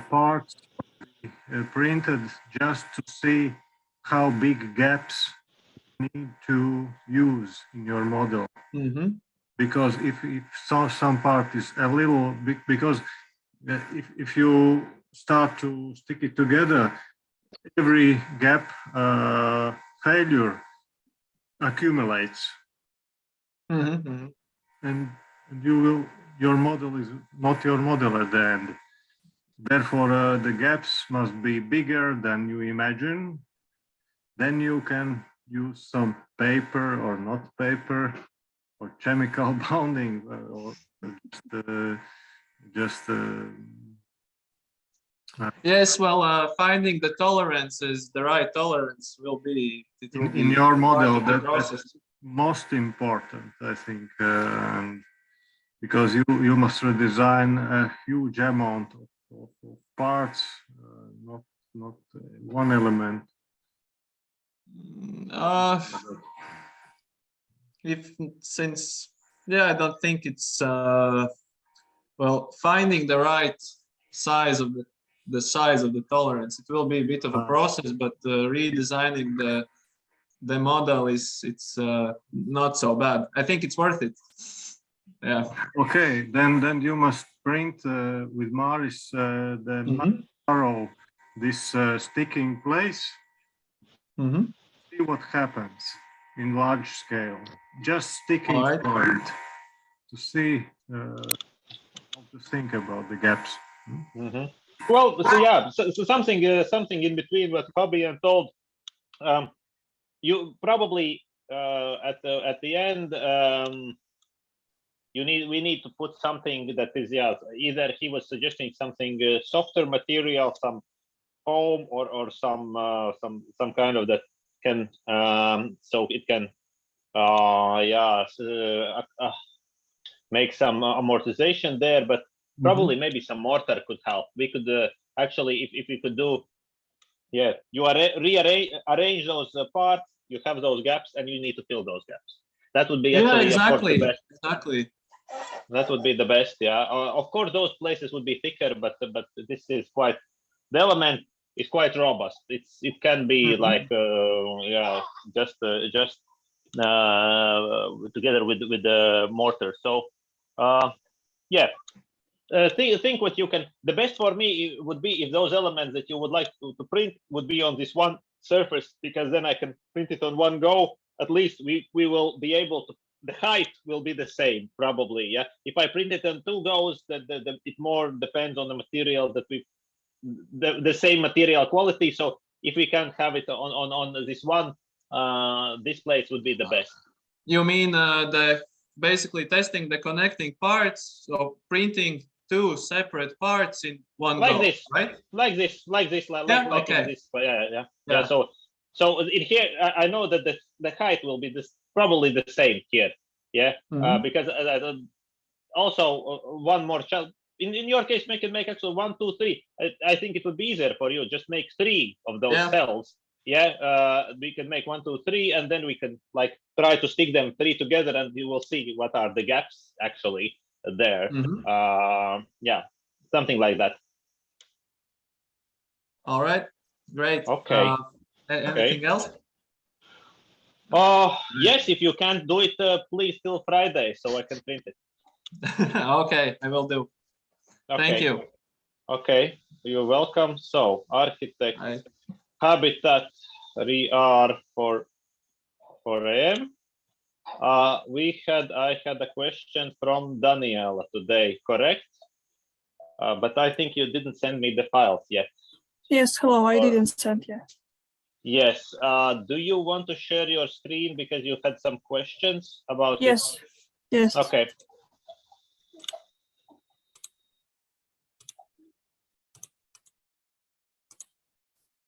parts printed just to see how big gaps you need to use in your model. Because if some part is a little big, because if you start to stick it together, every gap failure accumulates, and your model is not your model at the end. Therefore, the gaps must be bigger than you imagine. Then you can use some paper or not paper, or chemical bonding, or just Yes, well, finding the tolerances, the right tolerance will be in your model. That's most important, I think, because you must redesign a huge amount of parts, not one element. I don't think it's well, finding the right size of the size of the tolerance. It will be a bit of a process, but redesigning the model it's not so bad. I think it's worth it. Yeah. Okay, then you must print with Māris narrow this sticking place. See what happens in large scale. Just sticking point to see how to think about the gaps. Well, so yeah, so something in between what Fabian told. You probably at the end we need to put something that is, either he was suggesting something softer material, some foam or some kind of that can so it can make some amortization there, but probably maybe some mortar could help. We could actually, if we could do, you rearrange those parts, you have those gaps, and you need to fill those gaps. That would be actually, exactly, of course, the best. exactly. That would be the best. Of course, those places would be thicker, but this is quite, the element is quite robust. It can be like just together with the mortar. So think what you can. The best for me would be if those elements that you would like to print would be on this one surface, because then I can print it on one go. At least we will be able to. The height will be the same, probably. If I print it on two goes, it more depends on the material that the same material quality. So if we can have it on this one, this place would be the best. You mean basically testing the connecting parts, so printing two separate parts in one like go, this, right? Like this. Okay. This. So in here, I know that the height will be probably the same here. Because also one more child. In your case, make actually 1, 2, 3. I think it would be easier for you. Just make 3 of those cells. We can make 1, 2, 3, and then we can like try to stick them 3 together, and you will see what are the gaps actually there. Something like that. All right, great. Okay. Anything else? Yes, if you can't do it, please till Friday so I can print it. Okay, I will do. Okay. Thank you. Okay, you're welcome. So architect, habitat, RER for AM. I had a question from Daniela today, correct? But I think you didn't send me the files yet. Yes, hello, I didn't send yet. Yes. Do you want to share your screen because you had some questions about it? Yes, yes. Okay.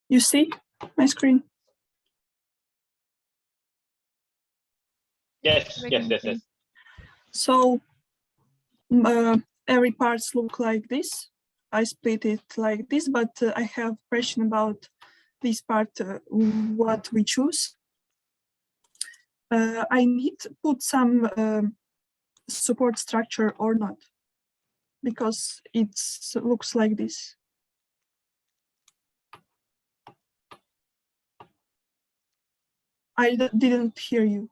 You see my screen? Yes, We yes, can yes, see. yes. So every parts look like this. I split it like this, but I have question about this part, what we choose. I need to put some support structure or not, because it looks like this. I didn't hear you.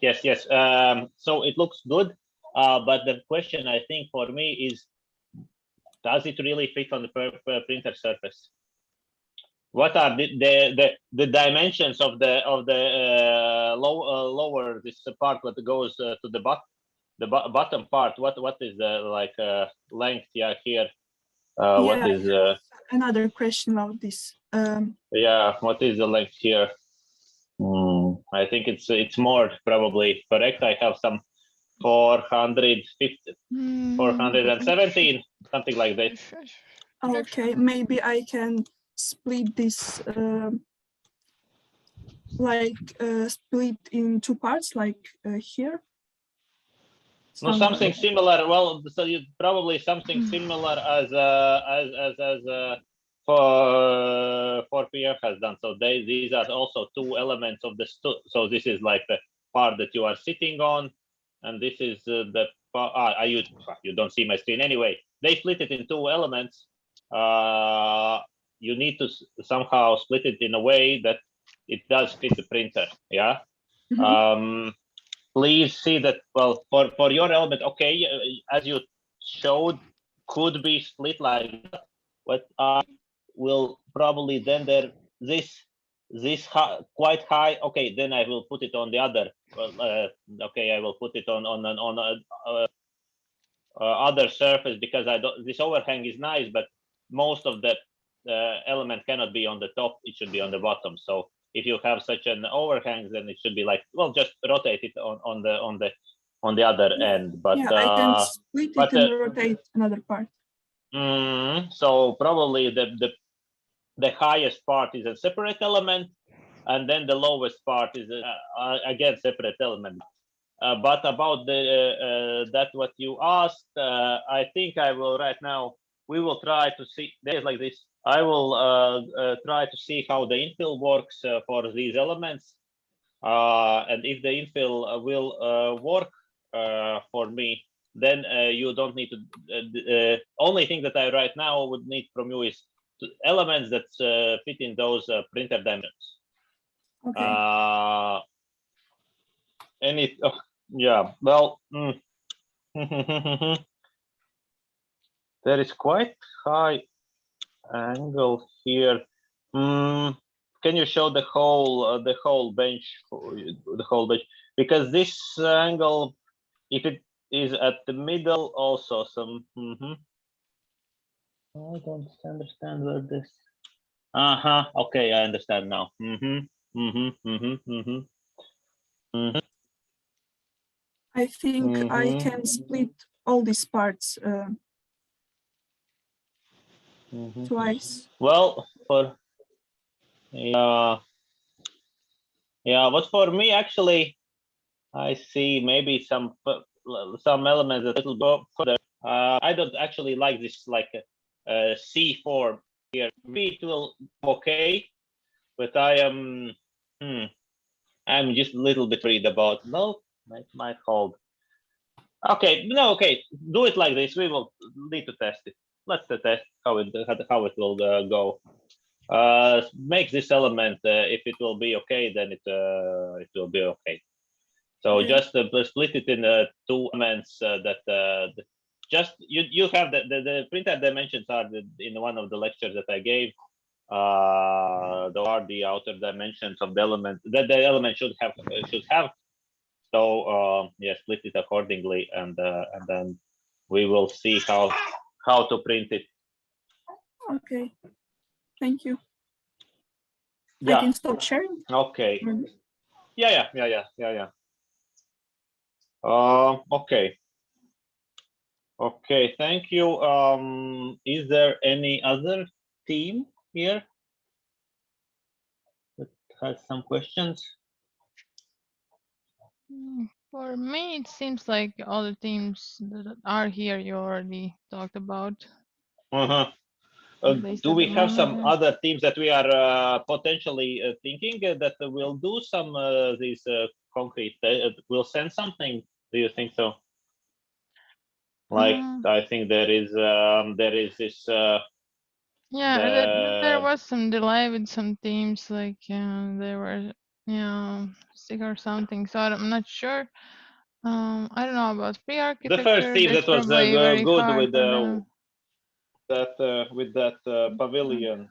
Yes, yes. So it looks good, but the question I think for me is, does it really fit on the printer surface? What are the dimensions of the lower this part that goes to the bottom part? What is the like length? Yeah, here. What is another question about this? Yeah, what is the length here? I think it's more probably correct. I have some 450, 417, something like that. Okay, maybe I can split this split in two parts, like here. No, something similar. Well, so you probably something similar as for PF has done. So these are also two elements of the so this is like the part that you are sitting on, and this is the part. You don't see my screen anyway. They split it in two elements. You need to somehow split it in a way that it does fit the printer. Yeah. Please see that, well, for your element, okay, as you showed, could be split like that, but I will probably then this quite high. Okay, then I will put it on the other. Okay, I will put it on other surface, because I don't. This overhang is nice, but most of the element cannot be on the top. It should be on the bottom. So if you have such an overhang, then it should be like, well, just rotate it on the other end. But yeah, I can split it and rotate another part. So probably the highest part is a separate element, and then the lowest part is again separate element. But about that what you asked, I think I will right now. We will try to see days like this. I will try to see how the infill works for these elements, and if the infill will work for me, then you don't need to. Only thing that I right now would need from you is elements that fit in those printer dimensions. Okay. Yeah, well, there is quite high angle here. Can you show the whole bench, because this angle, if it is at the middle, also some. I don't understand where this. Okay, I understand now. I think I can split all these parts twice. Well, yeah, but for me, actually, I see maybe some elements a little bit further. I don't actually like this like C form here. Maybe it will okay, but I am I'm just a little bit worried about. No, it might hold. Okay, no, okay, do it like this. We will need to test it. Let's test how it will go. Make this element. If it will be okay, then it will be okay. So just split it in two elements that just you have the printer dimensions are in one of the lectures that I gave. Those are the outer dimensions of the element that the element should have. So yeah, split it accordingly, and then we will see how to print it. Okay. Thank you. I Yeah. can stop sharing. Okay. Yeah. Okay. Okay. Thank you. Is there any other team here that has some questions? For me, it seems like all the teams that are here you already talked about. Uh-huh. At least Do at we the have some moment, yeah. other teams that we are potentially thinking that will do some these concrete? Will send something? Do you think so? Like I think there is this. Yeah, there was some delay with some teams, like they were, sick or something. So I'm not sure. I don't know about free The architecture. first team That's that was probably very good hard with for them. that pavilion.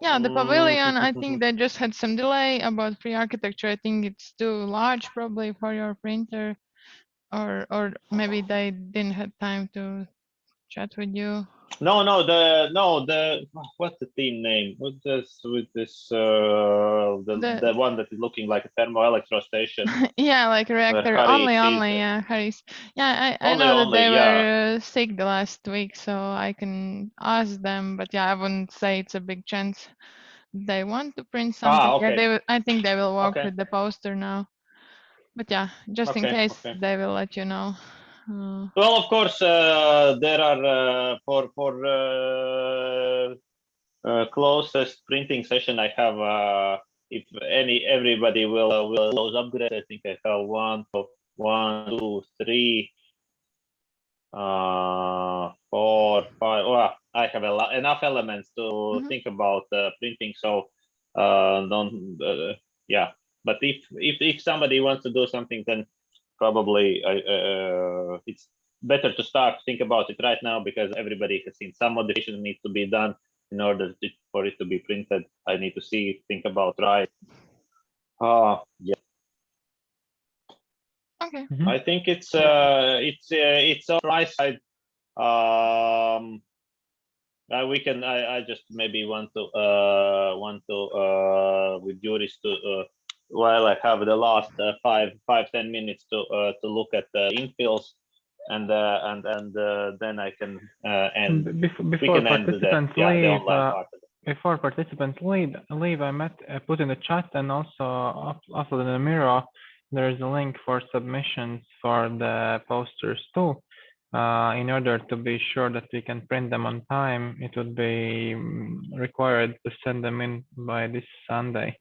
Yeah, the pavilion, I think they just had some delay about free architecture. I think it's too large probably for your printer, or maybe they didn't have time to chat with you. No, the what's the team name? With this the one that is looking like a thermoelectro station. Yeah, like reactor only, yeah, Harris. Yeah, I know that they were sick the last week, so I can ask them, but yeah, I wouldn't say it's a big chance they want to print something. Okay. Yeah, I think they will work with the poster now. But yeah, just in case, they will let you know. Well, of course, there are for closest printing session I have. If everybody will those upgrades, I think I have 1, 2, 3, 4, 5. Well, I have enough elements to think about printing. So don't. Yeah, but if somebody wants to do something, then probably it's better to think about it right now, because everybody has seen some modifications need to be done in order for it to be printed. I need to think about right. Yeah. Okay. I think it's on my side. We can. I just maybe want to with Juris to while I have the last 5-10 minutes to look at the infills, and then I can end. Before participants leave, before participants leave, I put in the chat and also upload in the Miro. There is a link for submissions for the posters too. In order to be sure that we can print them on time, it would be required to send them in by this Sunday.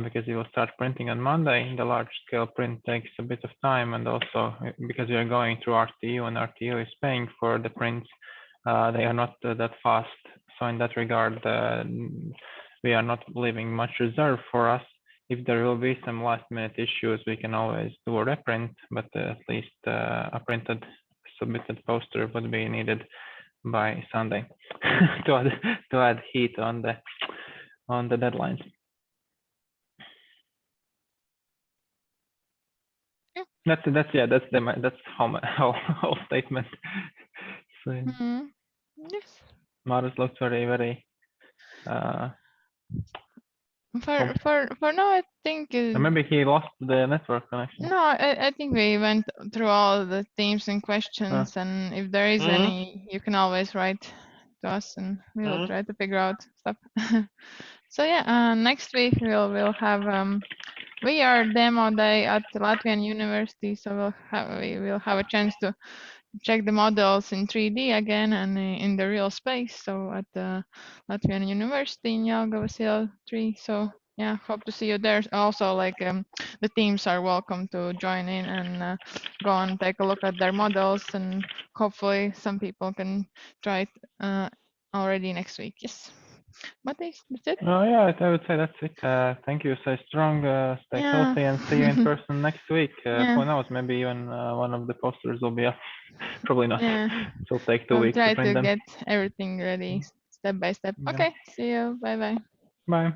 Because you will start printing on Monday. The large scale print takes a bit of time, and also because we are going through RTU and RTU is paying for the prints, they are not that fast. So in that regard, we are not leaving much reserve for us. If there will be some last minute issues, we can always do a reprint, but at least a printed submitted poster would be needed by Sunday to add heat on the deadlines. That's the whole statement. So, yes. Māris looks very for now, I think maybe he lost the network connection. No, I think we went through all the themes and questions, and if there is any, you can always write to us, and we will try to figure out stuff. So yeah, next week we'll have VR demo day at Latvian University, so we will have a chance to check the models in 3D again and in the real space. So at the Latvian University in Jelgavas 3. So yeah, hope to see you there. Also, like the teams are welcome to join in and go and take a look at their models, and hopefully some people can try it already next week. Yes. Matthijs, that's it. Oh yeah, I would say that's it. Thank you. Stay strong, stay healthy, and see you in person next week. Who knows? Maybe even one of the posters will be up. Probably not. It'll take 2 weeks to print them. Try to get everything ready step by step. Okay. See you. Bye bye. Bye.